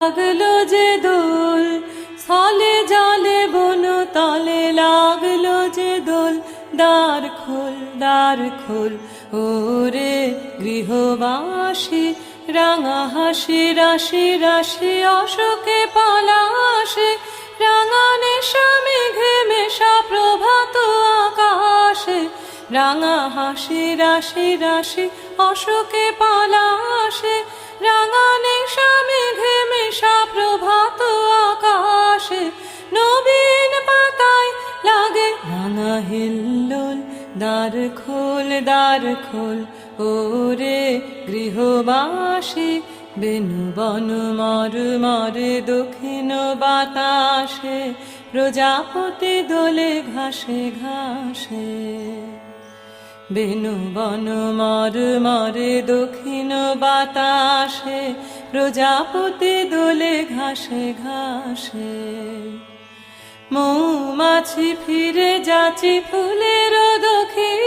লাগলো যে দোল স্থলে জলে বন তলে লাগলো যে দোল, দ্বার খোল ওরে গৃহবাসী, রাঙা হাসি রাশি রাশি অশোকে পলাশে, রাঙা নেশা মেঘে মেশা প্রভাত আকাশে, রাঙা হাসি রাশি রাশি অশোকে পলাশে, রাঙা নেশা মেঘে মেশা প্রভাত আকাশে, নবীন পাতায় লাগে রাঙা হিল্লোল, দ্বার খোল ওরে গৃহবাসী, বেনু বন মর মরে দক্ষিণ বাতাসে, প্রজাপতি দোলে ঘাসে ঘাসে। বেনু বন মর মরে দক্ষিণ বাতাসে, প্রজাপতি দোলে ঘাসে ঘাসে। মৌমাছি ফিরে যাচ্ছি ফুলের দক্ষিণ